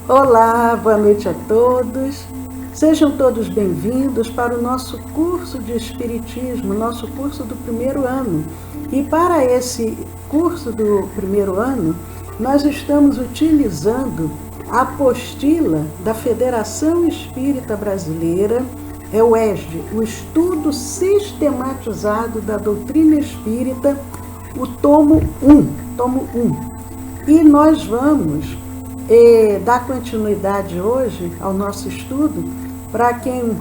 Olá, boa noite a todos. Sejam todos bem-vindos para o nosso curso de Espiritismo, nosso curso do primeiro ano. E para esse curso do primeiro ano, nós estamos utilizando a apostila da Federação Espírita Brasileira, o ESD, o Estudo Sistematizado da Doutrina Espírita, o tomo 1. E nós vamos dar continuidade hoje ao nosso estudo. Para quem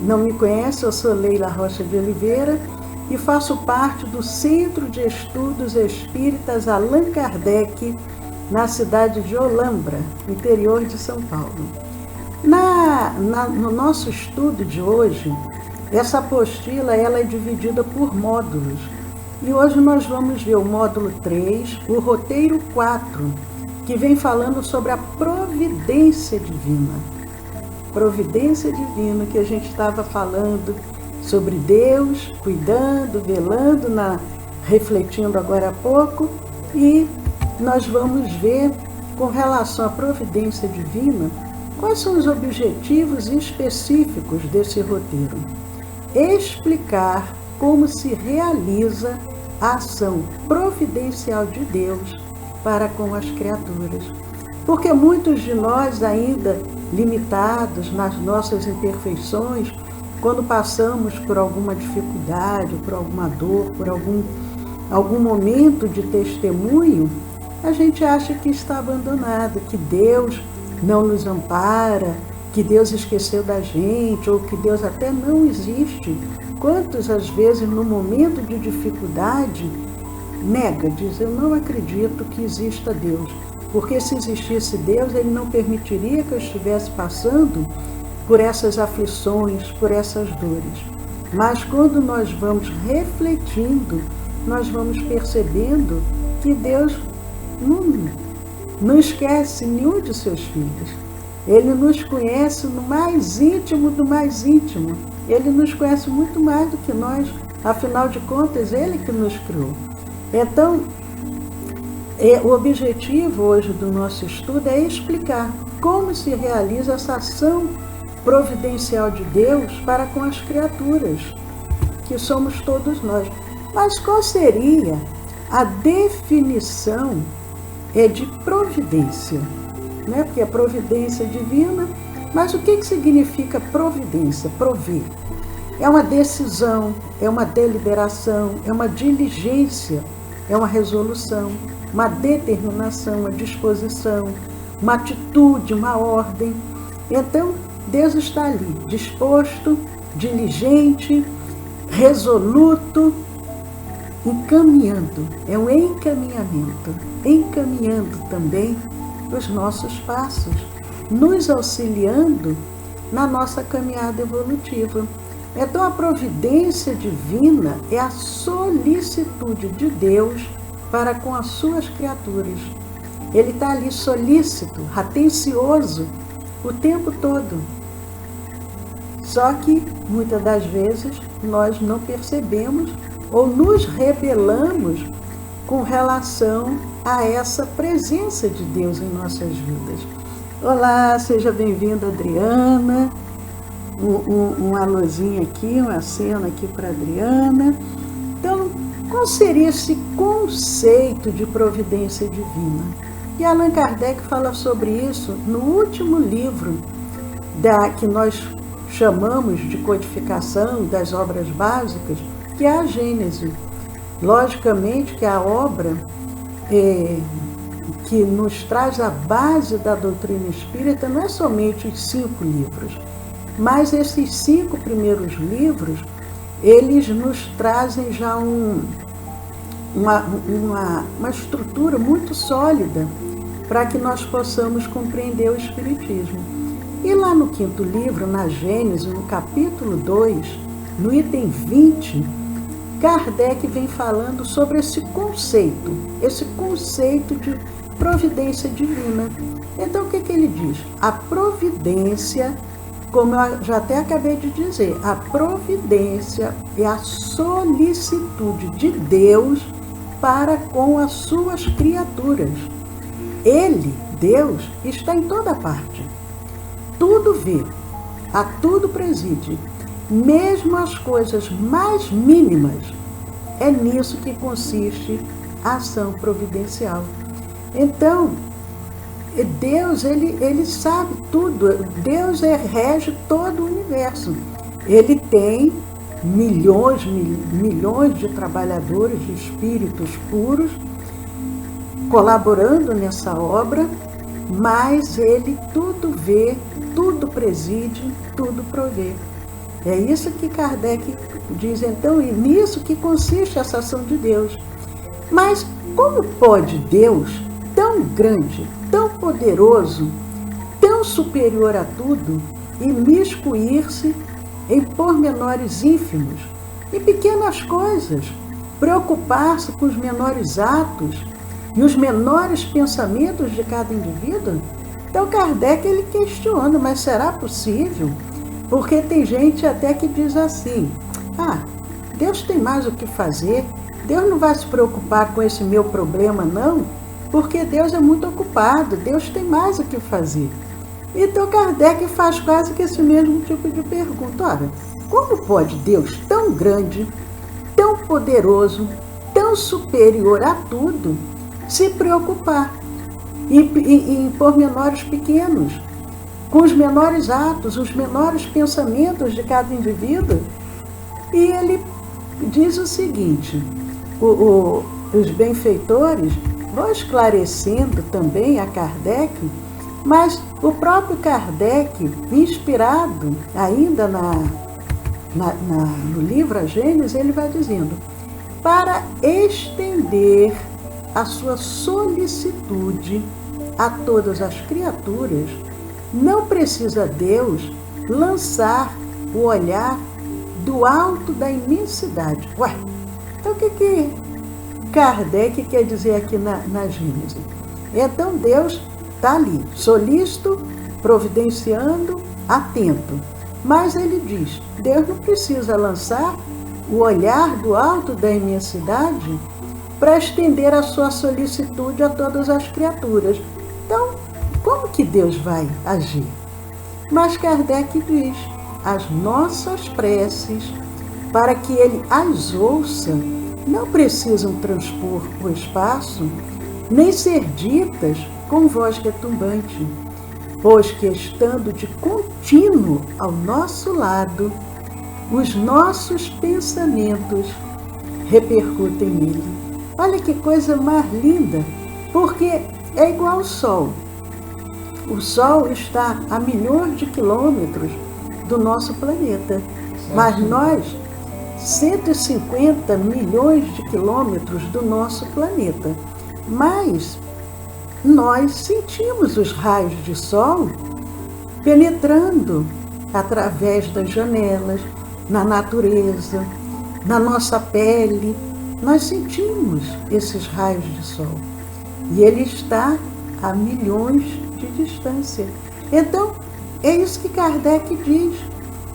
não me conhece, eu sou Leila Rocha de Oliveira e faço parte do Centro de Estudos Espíritas Allan Kardec, na cidade de Olambra, interior de São Paulo. No nosso estudo de hoje, essa apostila ela é dividida por módulos. E hoje nós vamos ver o módulo 3, o roteiro 4, que vem falando sobre a providência divina. Providência divina, que a gente estava falando sobre Deus, cuidando, velando, refletindo agora há pouco, e nós vamos ver, com relação à providência divina, quais são os objetivos específicos desse roteiro. Explicar como se realiza a ação providencial de Deus para com as criaturas. Porque muitos de nós, ainda limitados nas nossas imperfeições, quando passamos por alguma dificuldade, por alguma dor, por algum momento de testemunho, a gente acha que está abandonado, que Deus não nos ampara, que Deus esqueceu da gente, ou que Deus até não existe. Quantas às vezes, no momento de dificuldade, nega, diz: eu não acredito que exista Deus, porque se existisse Deus, Ele não permitiria que eu estivesse passando por essas aflições, por essas dores. Mas quando nós vamos refletindo, nós vamos percebendo que Deus não esquece nenhum de seus filhos. Ele nos conhece no mais íntimo do mais íntimo. Ele nos conhece muito mais do que nós. Afinal de contas, Ele que nos criou. Então, o objetivo hoje do nosso estudo é explicar como se realiza essa ação providencial de Deus para com as criaturas, que somos todos nós. Mas qual seria a definição de providência? Né? Porque a providência divina, mas o que significa providência? Prover. É uma decisão, é uma deliberação, é uma diligência, é uma resolução, uma determinação, uma disposição, uma atitude, uma ordem. Então, Deus está ali, disposto, diligente, resoluto, encaminhando. É um encaminhamento, encaminhando também os nossos passos, nos auxiliando na nossa caminhada evolutiva. Então, a providência divina é a solicitude de Deus para com as suas criaturas. Ele está ali solícito, atencioso, o tempo todo. Só que, muitas das vezes, nós não percebemos ou nos rebelamos com relação a essa presença de Deus em nossas vidas. Olá, seja bem-vinda, Adriana. Um alôzinho aqui, um aceno aqui para Adriana. Então, qual seria esse conceito de providência divina? E Allan Kardec fala sobre isso no último livro que nós chamamos de codificação das obras básicas, que é a Gênese. Logicamente que a obra que nos traz a base da doutrina espírita não é somente os 5 livros, mas esses 5 primeiros livros, eles nos trazem já uma estrutura muito sólida para que nós possamos compreender o Espiritismo. E lá no 5º livro, na Gênese, no capítulo 2, no item 20, Kardec vem falando sobre esse conceito de providência divina. Então, o que ele diz? A providência, como eu já até acabei de dizer, a providência é a solicitude de Deus para com as suas criaturas. Ele Deus está em toda parte. Tudo vê, a tudo preside, mesmo as coisas mais mínimas. É nisso que consiste a ação providencial. Então, Deus, ele sabe tudo. Deus rege todo o universo. Ele tem milhões de trabalhadores, de espíritos puros, colaborando nessa obra, mas ele tudo vê, tudo preside, tudo provê. É isso que Kardec diz, então, e nisso que consiste essa ação de Deus. Mas como pode Deus, tão grande, tão poderoso, tão superior a tudo, imiscuir-se em pormenores ínfimos, em pequenas coisas, preocupar-se com os menores atos e os menores pensamentos de cada indivíduo? Então Kardec ele questiona, mas será possível? Porque tem gente até que diz assim, Deus tem mais o que fazer, Deus não vai se preocupar com esse meu problema não, porque Deus é muito ocupado, Deus tem mais o que fazer. Então Kardec faz quase que esse mesmo tipo de pergunta. Ora, como pode Deus tão grande, tão poderoso, tão superior a tudo, se preocupar em pormenores pequenos, com os menores atos, os menores pensamentos de cada indivíduo? E ele diz o seguinte, os benfeitores vão esclarecendo também a Kardec, mas o próprio Kardec, inspirado ainda no livro A Gênese, ele vai dizendo, para estender a sua solicitude a todas as criaturas, não precisa Deus lançar o olhar do alto da imensidade. Ué, então o que Kardec quer dizer aqui na Gênese? Então Deus está ali, solícito, providenciando, atento. Mas ele diz, Deus não precisa lançar o olhar do alto da imensidade para estender a sua solicitude a todas as criaturas. Então, como que Deus vai agir? Mas Kardec diz, as nossas preces, para que ele as ouça, não precisam transpor o espaço, nem ser ditas com voz retumbante, pois que estando de contínuo ao nosso lado, os nossos pensamentos repercutem nele. Olha que coisa mais linda, porque é igual ao Sol. O Sol está a milhões de quilômetros do nosso planeta, mas nós, 150 milhões de quilômetros do nosso planeta, mas nós sentimos os raios de sol penetrando através das janelas, na natureza, na nossa pele. Nós sentimos esses raios de sol. E ele está a milhões de distância. Então, é isso que Kardec diz,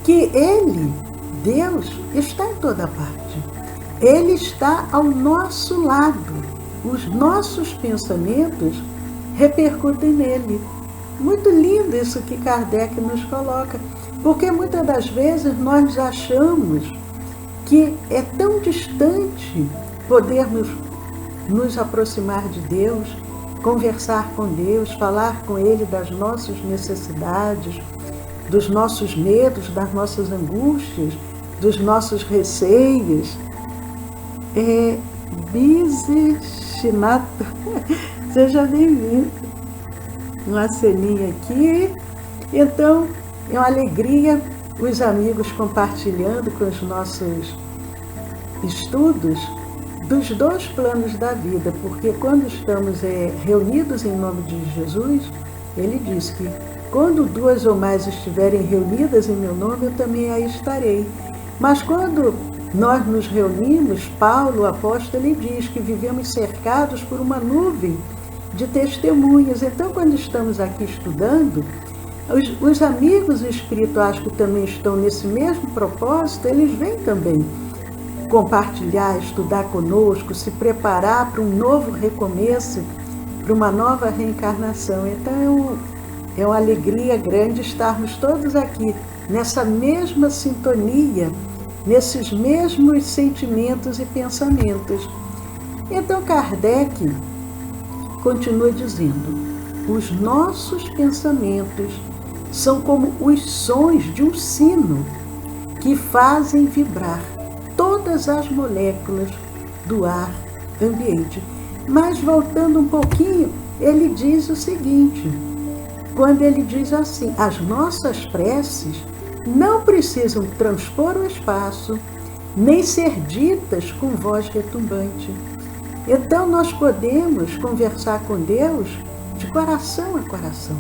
que ele, Deus, está em toda parte. Ele está ao nosso lado. Os nossos pensamentos repercutem nele. Muito lindo isso que Kardec nos coloca, porque muitas das vezes nós achamos que é tão distante podermos nos aproximar de Deus, conversar com Deus, falar com Ele das nossas necessidades, dos nossos medos, das nossas angústias, dos nossos receios. Bisechinato, seja bem-vindo. Uma ceninha aqui. Então, é uma alegria os amigos compartilhando com os nossos estudos dos dois planos da vida, porque quando estamos reunidos em nome de Jesus, ele diz que quando duas ou mais estiverem reunidas em meu nome, eu também aí estarei. Mas quando nós nos reunimos, Paulo, o apóstolo, ele diz que vivemos cercados por uma nuvem de testemunhas. Então, quando estamos aqui estudando, os amigos espirituais que também estão nesse mesmo propósito, eles vêm também compartilhar, estudar conosco, se preparar para um novo recomeço, para uma nova reencarnação. Então é uma alegria grande estarmos todos aqui, nessa mesma sintonia, nesses mesmos sentimentos e pensamentos. Então Kardec continua dizendo: os nossos pensamentos são como os sons de um sino que fazem vibrar todas as moléculas do ar ambiente. Mas voltando um pouquinho, ele diz o seguinte, quando ele diz assim: as nossas preces não precisam transpor o espaço, nem ser ditas com voz retumbante. Então nós podemos conversar com Deus de coração a coração.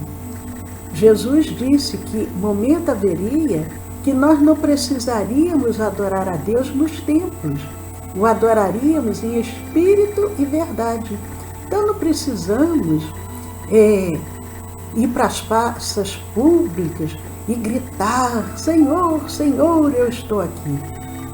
Jesus disse que momento haveria que nós não precisaríamos adorar a Deus nos templos, o adoraríamos em espírito e verdade. Então não precisamos ir para as praças públicas e gritar: Senhor, Senhor, eu estou aqui.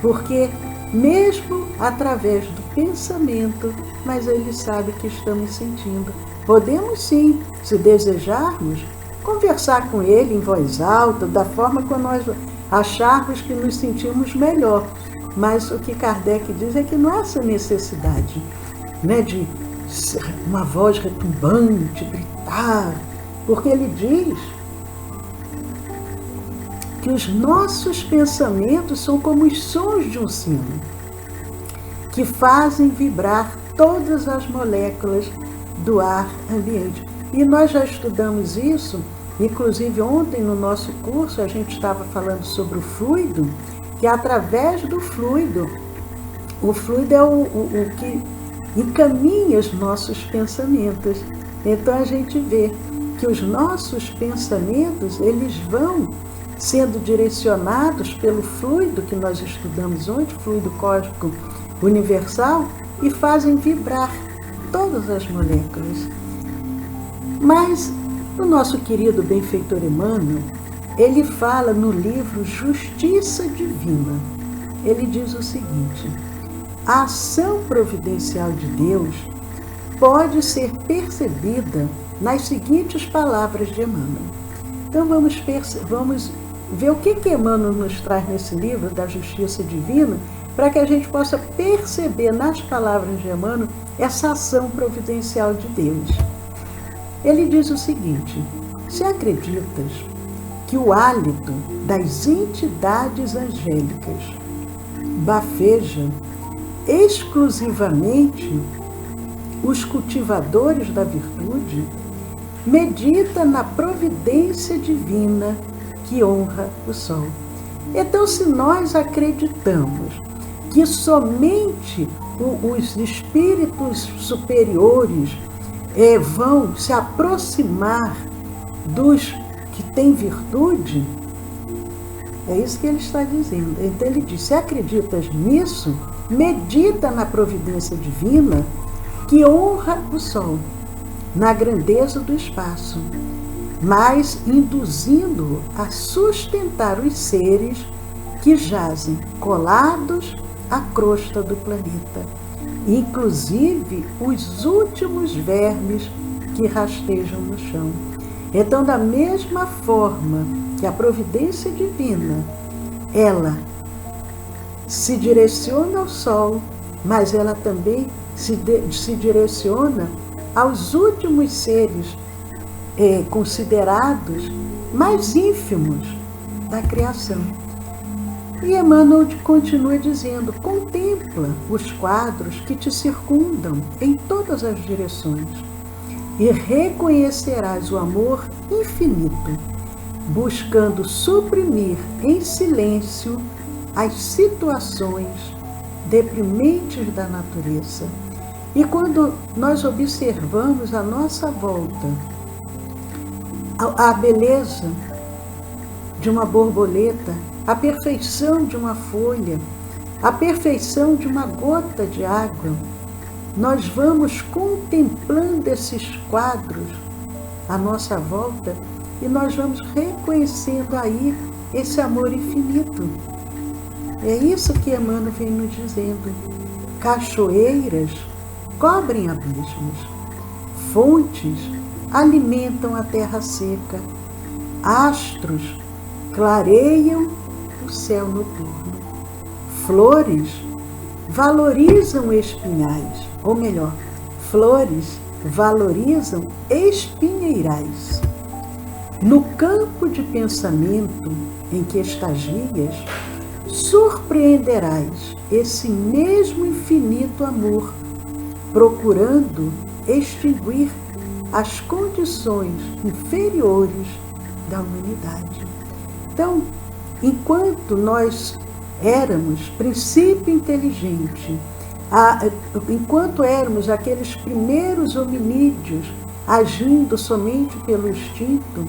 Porque mesmo através do pensamento, mas Ele sabe que estamos sentindo. Podemos sim, se desejarmos, conversar com Ele em voz alta, da forma que nós acharmos que nos sentimos melhor. Mas o que Kardec diz é que não há essa necessidade, né, de uma voz retumbante, gritar, porque ele diz que os nossos pensamentos são como os sons de um sino, que fazem vibrar todas as moléculas do ar ambiente. E nós já estudamos isso, inclusive ontem no nosso curso a gente estava falando sobre o fluido, que através do fluido, o fluido é o que encaminha os nossos pensamentos. Então a gente vê que os nossos pensamentos, eles vão sendo direcionados pelo fluido que nós estudamos ontem, fluido cósmico universal, e fazem vibrar todas as moléculas. Mas o nosso querido benfeitor Emmanuel, ele fala no livro Justiça Divina, ele diz o seguinte: a ação providencial de Deus pode ser percebida nas seguintes palavras de Emmanuel. Então vamos ver o que Emmanuel nos traz nesse livro da Justiça Divina, para que a gente possa perceber nas palavras de Emmanuel essa ação providencial de Deus. Ele diz o seguinte: se acreditas que o hálito das entidades angélicas bafeja exclusivamente os cultivadores da virtude, medita na providência divina que honra o sol. Então, se nós acreditamos que somente os espíritos superiores vão se aproximar dos que têm virtude, é isso que ele está dizendo. Então ele diz: se acreditas nisso, medita na providência divina que honra o sol, na grandeza do espaço, mas induzindo-o a sustentar os seres que jazem colados à crosta do planeta, inclusive os últimos vermes que rastejam no chão. Então, da mesma forma que a providência divina, ela se direciona ao sol, mas ela também se direciona aos últimos seres considerados mais ínfimos da criação. E Emmanuel continua dizendo: contempla os quadros que te circundam em todas as direções e reconhecerás o amor infinito, buscando suprimir em silêncio as situações deprimentes da natureza. E quando nós observamos à nossa volta a beleza de uma borboleta, a perfeição de uma folha, a perfeição de uma gota de água, nós vamos contemplando esses quadros à nossa volta e nós vamos reconhecendo aí esse amor infinito. É isso que Emmanuel vem nos dizendo. Cachoeiras cobrem abismos, Fontes alimentam a terra seca. Astros clareiam o céu noturno. Flores valorizam espinhais, ou melhor, flores valorizam espinheirais. No campo de pensamento em que estagias, surpreenderás esse mesmo infinito amor, procurando extinguir as condições inferiores da humanidade. Então, enquanto nós éramos princípio inteligente, enquanto éramos aqueles primeiros hominídeos agindo somente pelo instinto,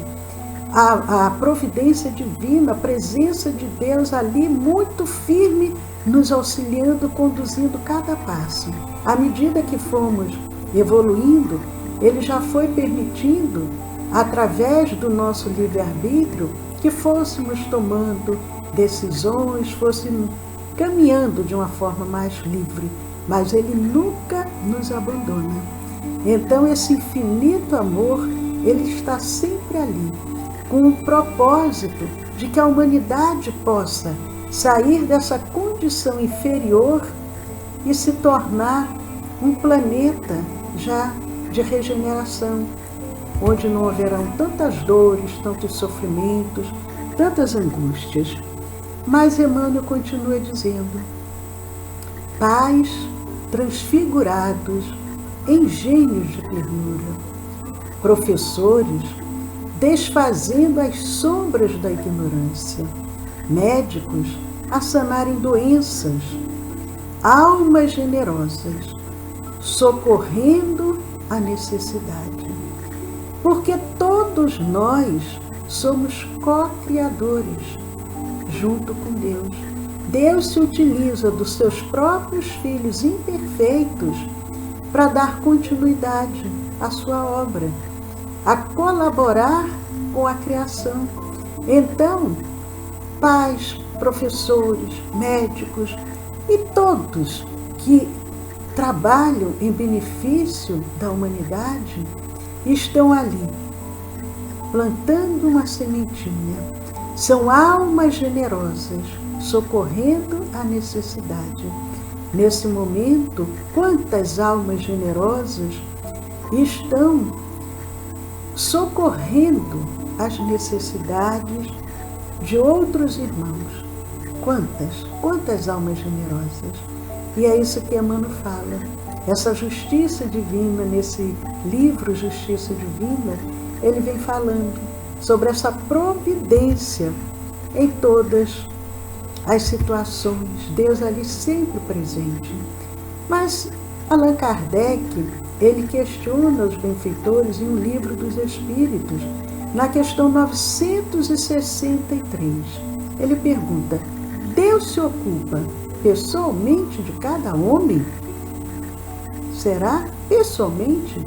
a providência divina, a presença de Deus ali muito firme, nos auxiliando, conduzindo cada passo. À medida que fomos evoluindo, Ele já foi permitindo, através do nosso livre-arbítrio, que fôssemos tomando decisões, fôssemos caminhando de uma forma mais livre, mas Ele nunca nos abandona. Então esse infinito amor, Ele está sempre ali, com o propósito de que a humanidade possa sair dessa condição inferior e se tornar um planeta já de regeneração, onde não haverão tantas dores, tantos sofrimentos, tantas angústias. Mas Emmanuel continua dizendo: pais transfigurados em gênios de ternura, professores desfazendo as sombras da ignorância, médicos a sanarem doenças, almas generosas socorrendo a necessidade. Porque todos nós somos co-criadores junto com Deus. Deus se utiliza dos seus próprios filhos imperfeitos para dar continuidade à sua obra, a colaborar com a criação. Então, pais, professores, médicos e todos que trabalham em benefício da humanidade estão ali, plantando uma sementinha. São almas generosas, socorrendo a necessidade. Nesse momento, quantas almas generosas estão socorrendo as necessidades de outros irmãos? Quantas almas generosas? E é isso que Emmanuel fala. Essa justiça divina, nesse livro Justiça Divina, ele vem falando sobre essa providência em todas as situações, Deus ali sempre presente. Mas Allan Kardec, ele questiona os benfeitores em um livro dos Espíritos, na questão 963. Ele pergunta: Deus se ocupa pessoalmente de cada homem? Será pessoalmente?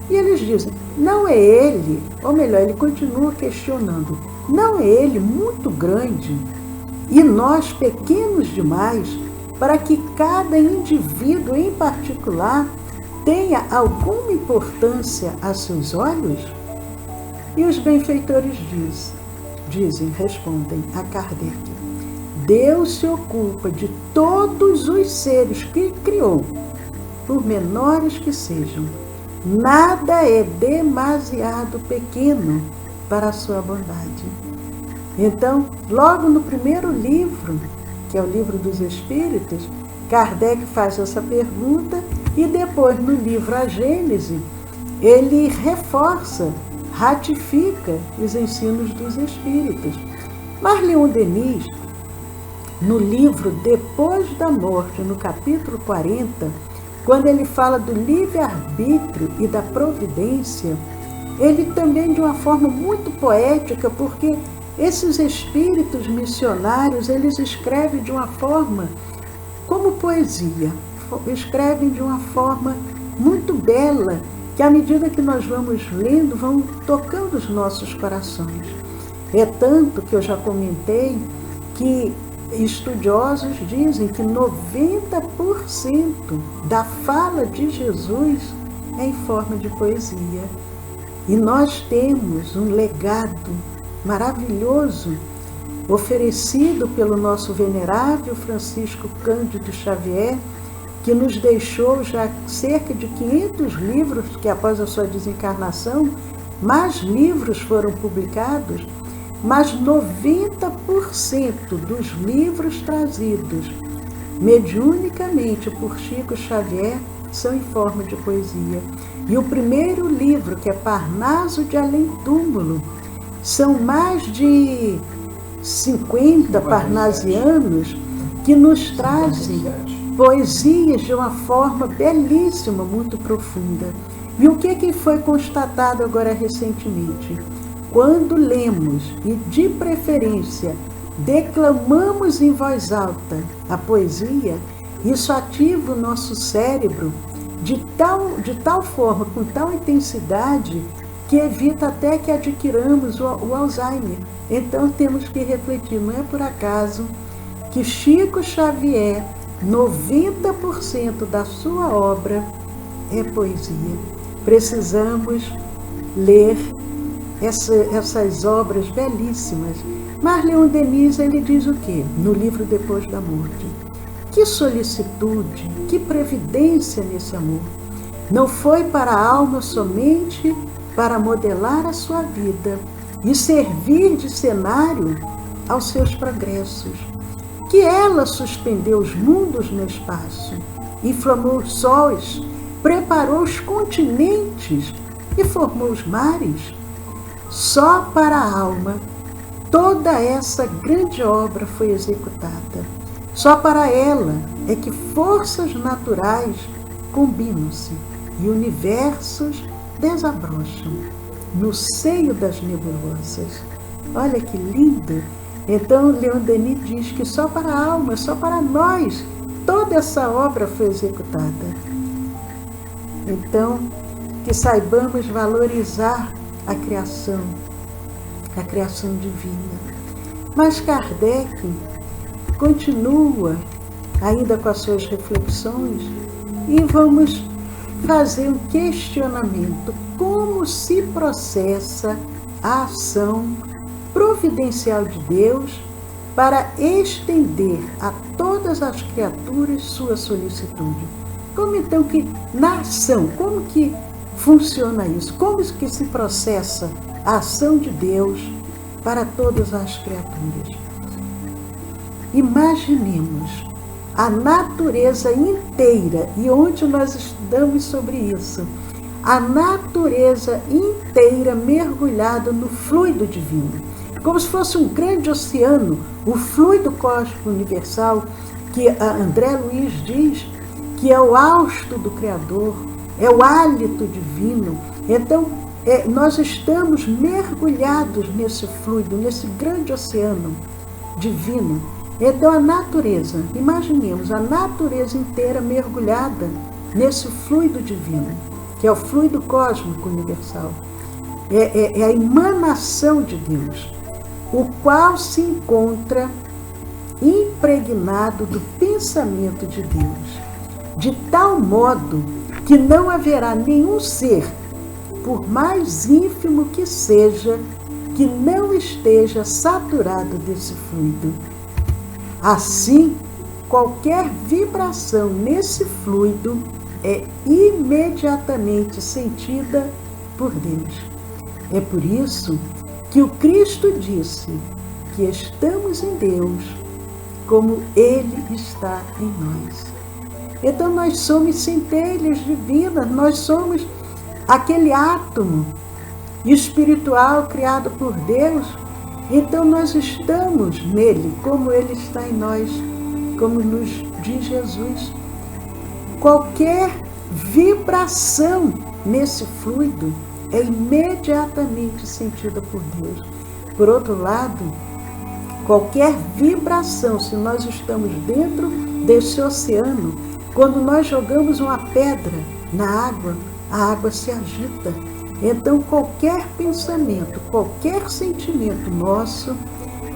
E eles dizem: não é ele, ou melhor, ele continua questionando, não é ele muito grande e nós pequenos demais para que cada indivíduo em particular tenha alguma importância a seus olhos? E os benfeitores respondem a Kardec: Deus se ocupa de todos os seres que criou, por menores que sejam. Nada é demasiado pequeno para a sua bondade. Então, logo no primeiro livro, que é o Livro dos Espíritos, Kardec faz essa pergunta e depois no livro A Gênese, ele reforça, ratifica os ensinos dos Espíritos. Mas Leon Denis, no livro Depois da Morte, no capítulo 40, quando ele fala do livre-arbítrio e da providência, ele também de uma forma muito poética, porque esses espíritos missionários, eles escrevem de uma forma como poesia, escrevem de uma forma muito bela, que à medida que nós vamos lendo, vão tocando os nossos corações. É tanto que eu já comentei que estudiosos dizem que 90% da fala de Jesus é em forma de poesia. E nós temos um legado maravilhoso oferecido pelo nosso venerável Francisco Cândido Xavier, que nos deixou já cerca de 500 livros, que após a sua desencarnação, mais livros foram publicados, mas 90% dos livros trazidos mediunicamente por Chico Xavier são em forma de poesia. E o primeiro livro, que é Parnaso de Além Túmulo, são mais de 50 parnasianos que nos trazem poesias de uma forma belíssima, muito profunda. E o que foi constatado agora recentemente? Quando lemos e, de preferência, declamamos em voz alta a poesia, isso ativa o nosso cérebro de tal forma, com tal intensidade, que evita até que adquiramos o Alzheimer. Então temos que refletir, não é por acaso que Chico Xavier, 90% da sua obra é poesia. Precisamos ler essas obras belíssimas. Mas Leon Denis, ele diz o quê? No livro Depois da Morte. Que solicitude, que previdência nesse amor. Não foi para a alma somente para modelar a sua vida e servir de cenário aos seus progressos, que ela suspendeu os mundos no espaço, inflamou os sóis, preparou os continentes e formou os mares. Só para a alma toda essa grande obra foi executada. Só para ela é que forças naturais combinam-se e universos desabrocham no seio das nebulosas. Olha que lindo! Então, Leon Denis diz que só para a alma, só para nós, toda essa obra foi executada. Então, que saibamos valorizar a criação divina. Mas Kardec continua ainda com as suas reflexões e vamos fazer um questionamento. Como se processa a ação providencial de Deus para estender a todas as criaturas sua solicitude? Como então que na ação, como que funciona isso? Como que se processa a ação de Deus para todas as criaturas? Imaginemos a natureza inteira, e onde nós estudamos sobre isso, a natureza inteira mergulhada no fluido divino, como se fosse um grande oceano, o fluido cósmico universal, que André Luiz diz que é o hausto do Criador, é o hálito divino. Então, nós estamos mergulhados nesse fluido, nesse grande oceano divino. Então, a natureza, imaginemos a natureza inteira mergulhada nesse fluido divino, que é o fluido cósmico universal. É a emanação de Deus, o qual se encontra impregnado do pensamento de Deus, de tal modo que não haverá nenhum ser, por mais ínfimo que seja, que não esteja saturado desse fluido. Assim, qualquer vibração nesse fluido é imediatamente sentida por Deus. É por isso que o Cristo disse que estamos em Deus como Ele está em nós. Então nós somos centelhas divinas, nós somos aquele átomo espiritual criado por Deus. Então nós estamos nele, como ele está em nós, como nos diz Jesus. Qualquer vibração nesse fluido é imediatamente sentida por Deus. Por outro lado, qualquer vibração, se nós estamos dentro desse oceano, quando nós jogamos uma pedra na água, a água se agita. Então, qualquer pensamento, qualquer sentimento nosso,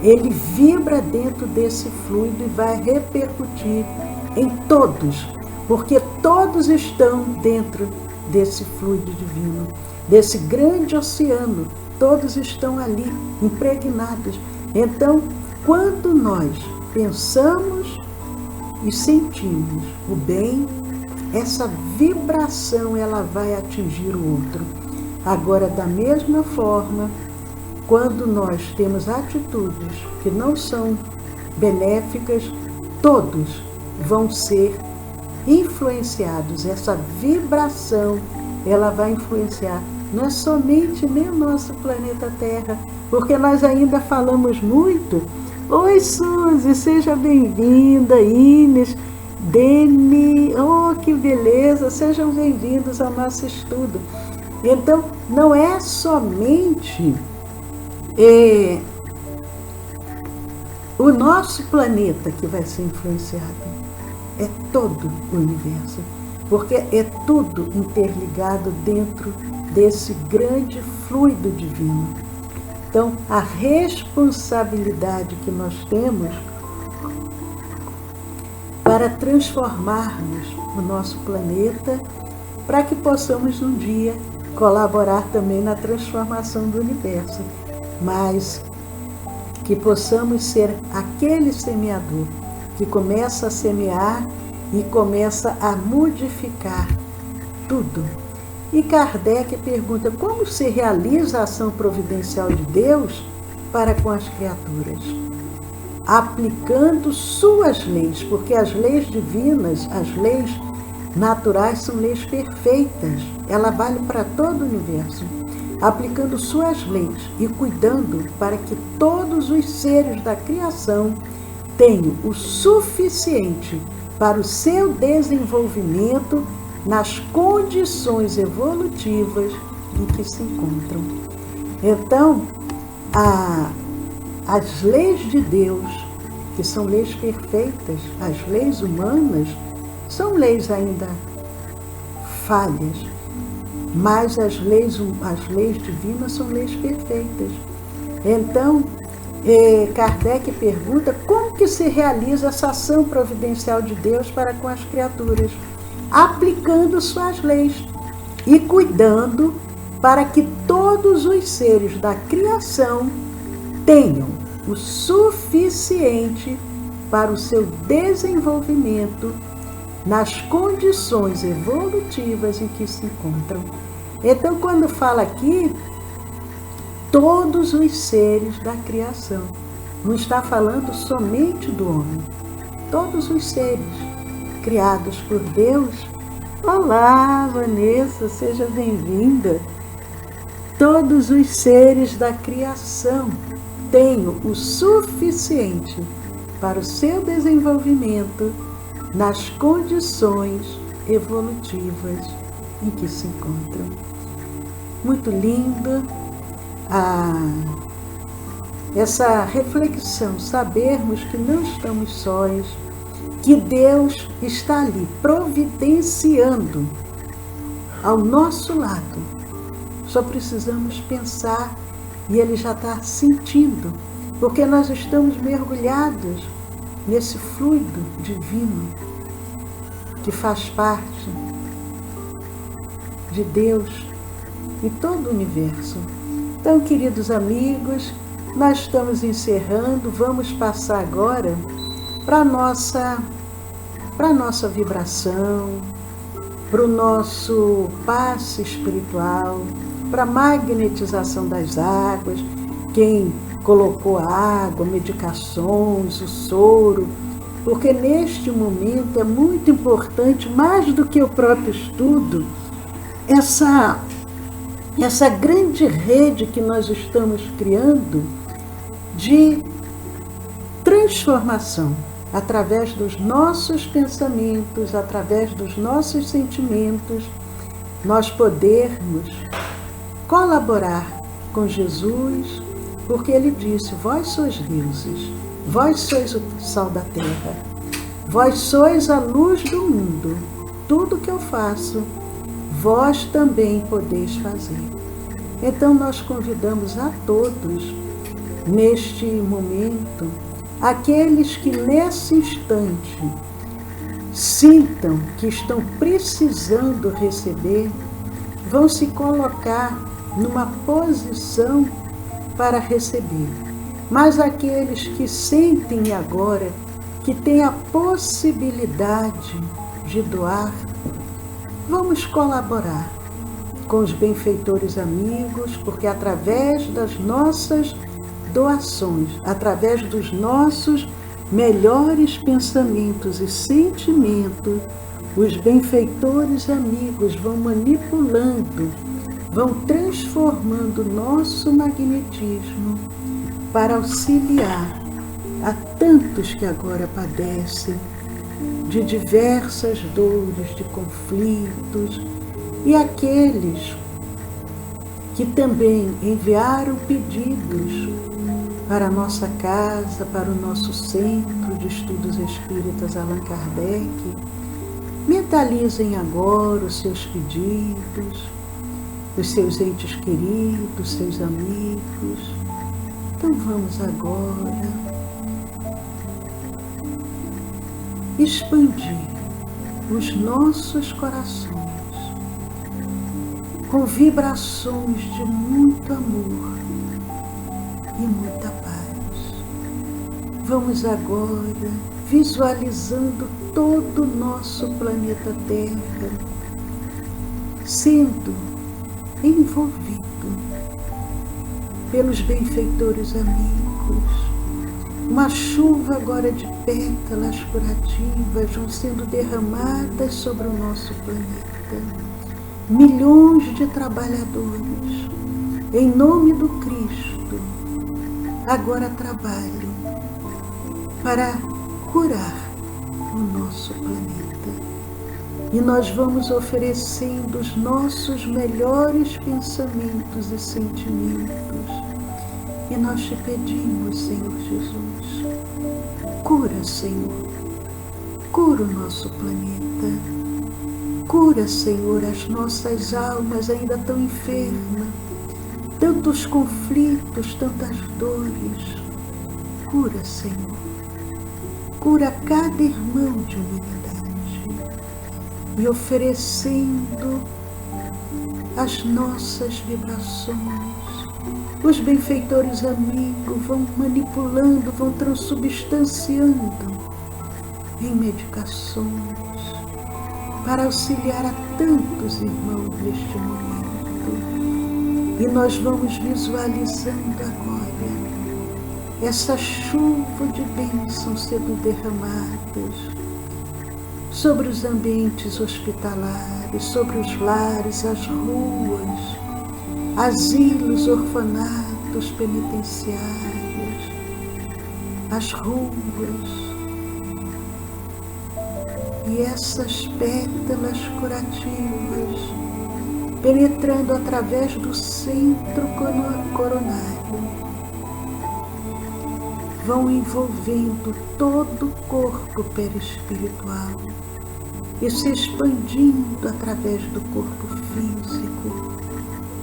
ele vibra dentro desse fluido e vai repercutir em todos, porque todos estão dentro desse fluido divino, desse grande oceano. Todos estão ali, impregnados. Então, quando nós pensamos e sentimos o bem, essa vibração ela vai atingir o outro. Agora, da mesma forma, quando nós temos atitudes que não são benéficas, todos vão ser influenciados. Essa vibração, ela vai influenciar não é somente nem o nosso planeta Terra, porque nós ainda falamos muito. Oi, Suzy, seja bem-vinda, Inês, Deni, oh, que beleza, sejam bem-vindos ao nosso estudo. Então, não é somente o nosso planeta que vai ser influenciado, é todo o universo, porque é tudo interligado dentro desse grande fluido divino. Então, a responsabilidade que nós temos para transformarmos o nosso planeta, para que possamos um dia colaborar também na transformação do universo, mas que possamos ser aquele semeador que começa a semear e começa a modificar tudo. E Kardec pergunta: como se realiza a ação providencial de Deus para com as criaturas? Aplicando suas leis, porque as leis divinas, as leis naturais são leis perfeitas, ela vale para todo o universo. Aplicando suas leis e cuidando para que todos os seres da criação tenham o suficiente para o seu desenvolvimento nas condições evolutivas em que se encontram. Então, as leis de Deus, que são leis perfeitas, as leis humanas, são leis ainda falhas, mas as leis divinas são leis perfeitas. Então, Kardec pergunta como que se realiza essa ação providencial de Deus para com as criaturas, aplicando suas leis e cuidando para que todos os seres da criação tenham o suficiente para o seu desenvolvimento nas condições evolutivas em que se encontram. Então, quando fala aqui, todos os seres da criação, não está falando somente do homem, todos os seres criados por Deus. Olá, Vanessa, seja bem-vinda. Todos os seres da criação tenham o suficiente para o seu desenvolvimento nas condições evolutivas em que se encontram. Muito linda essa reflexão, sabermos que não estamos sós, que Deus está ali providenciando ao nosso lado. Só precisamos pensar e Ele já está sentindo, porque nós estamos mergulhados nesse fluido divino que faz parte de Deus e todo o universo. Então, queridos amigos, nós estamos encerrando, vamos passar agora para a nossa vibração, para o nosso passe espiritual, para a magnetização das águas, quem colocou a água, medicações, o soro, porque neste momento é muito importante, mais do que o próprio estudo, essa grande rede que nós estamos criando de transformação através dos nossos pensamentos, através dos nossos sentimentos, nós podermos colaborar com Jesus, porque Ele disse: vós sois deuses, vós sois o sal da terra, vós sois a luz do mundo, tudo que eu faço, vós também podeis fazer. Então nós convidamos a todos, neste momento, aqueles que nesse instante sintam que estão precisando receber vão se colocar numa posição para receber. Mas aqueles que sentem agora que têm a possibilidade de doar, vamos colaborar com os benfeitores amigos, porque através das nossas doações, através dos nossos melhores pensamentos e sentimentos, os benfeitores amigos vão manipulando, vão transformando nosso magnetismo para auxiliar a tantos que agora padecem de diversas dores, de conflitos, e aqueles que também enviaram pedidos para a nossa casa, para o nosso Centro de Estudos Espíritas Allan Kardec. Mentalizem agora os seus pedidos, os seus entes queridos, seus amigos. Então vamos agora expandir os nossos corações com vibrações de muito amor e muita paz. Vamos agora visualizando todo o nosso planeta Terra sendo envolvido pelos benfeitores amigos. Uma chuva agora de pétalas curativas vão sendo derramadas sobre o nosso planeta. Milhões de trabalhadores, em nome do Cristo, agora trabalham para curar o nosso planeta. E nós vamos oferecendo os nossos melhores pensamentos e sentimentos. E nós te pedimos, Senhor Jesus, cura, Senhor, cura o nosso planeta. Cura, Senhor, as nossas almas ainda tão enfermas, tantos conflitos, tantas dores. Cura, Senhor. Cura cada irmão de humanidade e oferecendo as nossas vibrações. Os benfeitores amigos vão manipulando, vão transubstanciando em medicações para auxiliar a tantos irmãos neste momento. E nós vamos visualizando agora essa chuva de bênçãos sendo derramadas sobre os ambientes hospitalares, sobre os lares, as ruas, asilos, orfanatos penitenciários, as ruas. E essas pétalas curativas, penetrando através do centro coronário, vão envolvendo todo o corpo perispiritual e se expandindo através do corpo físico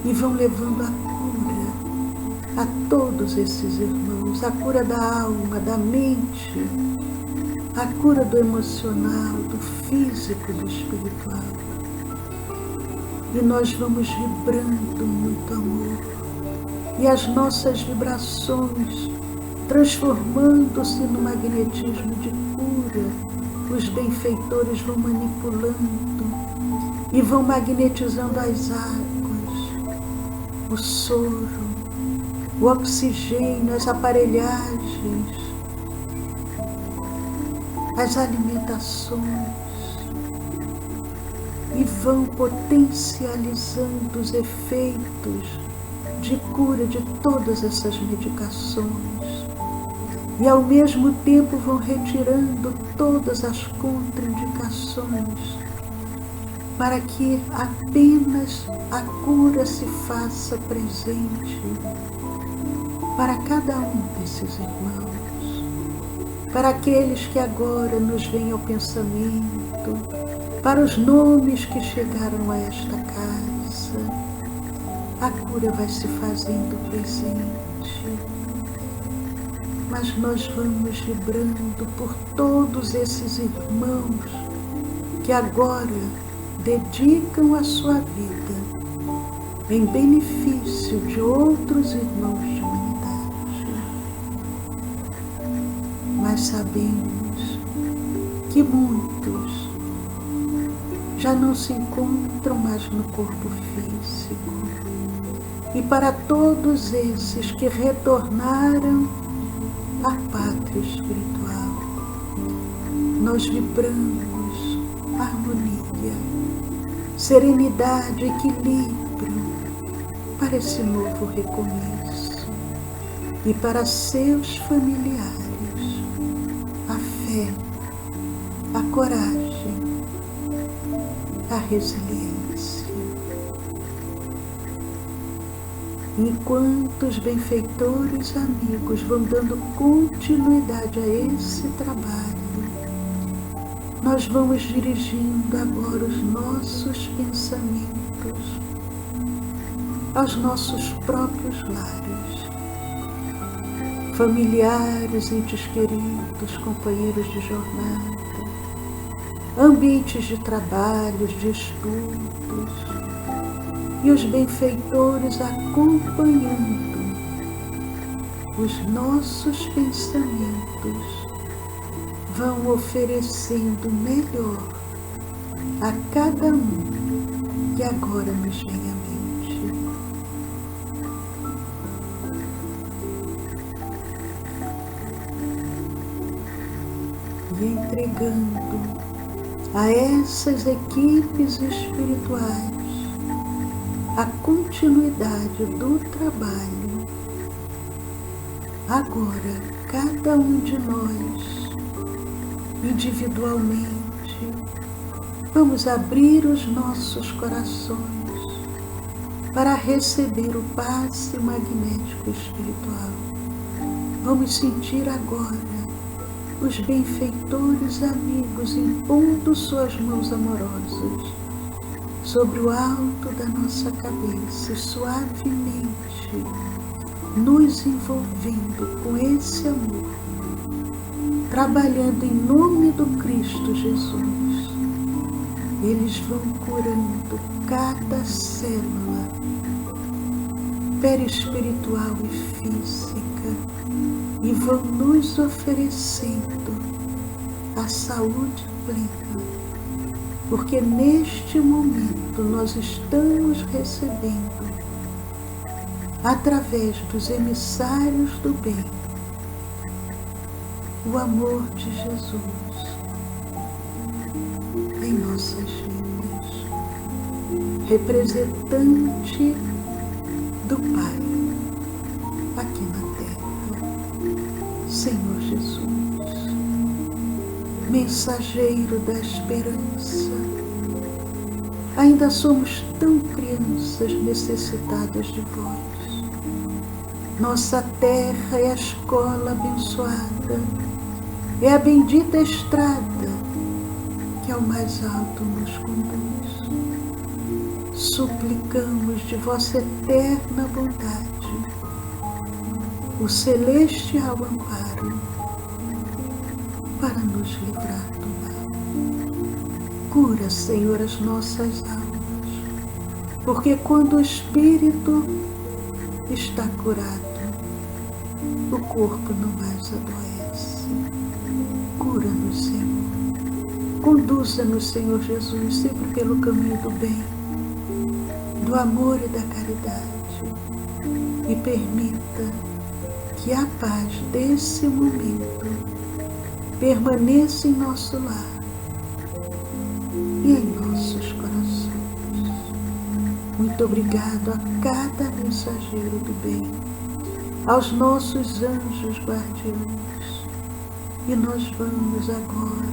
e vão levando a cura a todos esses irmãos, a cura da alma, da mente, a cura do emocional, do físico, do espiritual. E nós vamos vibrando muito amor. E as nossas vibrações, transformando-se no magnetismo de cura, os benfeitores vão manipulando e vão magnetizando as águas, o soro, o oxigênio, as aparelhagens, as alimentações, e vão potencializando os efeitos de cura de todas essas medicações. E ao mesmo tempo vão retirando todas as contraindicações para que apenas a cura se faça presente para cada um desses irmãos. Para aqueles que agora nos vêm ao pensamento, para os nomes que chegaram a esta casa, a cura vai se fazendo presente. Mas nós vamos vibrando por todos esses irmãos que agora dedicam a sua vida em benefício de outros irmãos de humanidade. Mas sabemos que muitos já não se encontram mais no corpo físico. E para todos esses que retornaram à pátria espiritual, nós vibramos harmonia, serenidade, equilíbrio para esse novo recomeço. E para seus familiares, a fé, a coragem, a resiliência. Enquanto os benfeitores amigos vão dando continuidade a esse trabalho, nós vamos dirigindo agora os nossos pensamentos aos nossos próprios lares, familiares, entes queridos, companheiros de jornada, ambientes de trabalhos, de estudos, e os benfeitores acompanhando os nossos pensamentos vão oferecendo melhor a cada um que agora nos vem à mente. E entregando a essas equipes espirituais a continuidade do trabalho, agora cada um de nós, individualmente, vamos abrir os nossos corações para receber o passe magnético espiritual. Vamos sentir agora os benfeitores amigos impondo suas mãos amorosas sobre o alto da nossa cabeça e suavemente nos envolvendo com esse amor, trabalhando em nome do Cristo Jesus. Eles vão curando cada célula perispiritual e física e vão nos oferecendo a saúde plena, porque neste momento nós estamos recebendo, através dos emissários do bem, o amor de Jesus em nossas vidas, representante do Pai aqui na Terra, Senhor Jesus, mensageiro da esperança. Ainda somos tão crianças necessitadas de vós. Nossa terra é a escola abençoada, é a bendita estrada que ao mais alto nos conduz. Suplicamos de vossa eterna bondade o celestial amparo para nos livrar do mal. Cura, Senhor, as nossas almas, porque quando o espírito está curado, o corpo não mais adoece. Cura-nos, Senhor. Conduza-nos, Senhor Jesus, sempre pelo caminho do bem, do amor e da caridade. E permita que a paz desse momento permaneça em nosso lar e em nossos corações. Muito obrigado a cada mensageiro do bem, aos nossos anjos guardiões. E nós vamos agora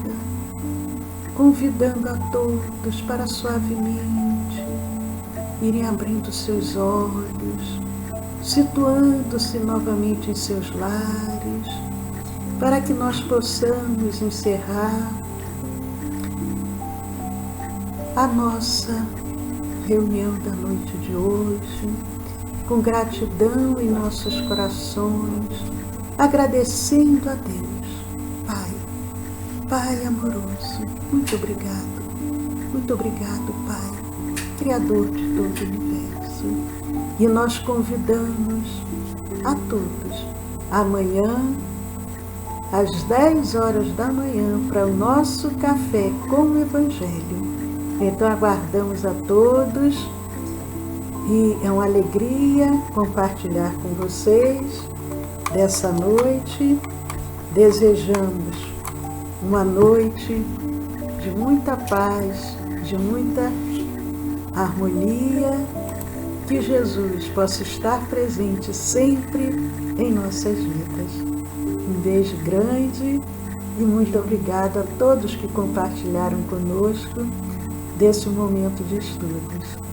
convidando a todos para suavemente irem abrindo seus olhos, situando-se novamente em seus lares, para que nós possamos encerrar a nossa reunião da noite de hoje, com gratidão em nossos corações, agradecendo a Deus, Pai amoroso, muito obrigado, Pai, Criador de todo o universo. E nós convidamos a todos amanhã, às 10 horas da manhã, para o nosso café com o Evangelho. Então aguardamos a todos e é uma alegria compartilhar com vocês dessa noite. Desejamos uma noite de muita paz, de muita harmonia, que Jesus possa estar presente sempre em nossas vidas. Um beijo grande e muito obrigada a todos que compartilharam conosco desse momento de estudos.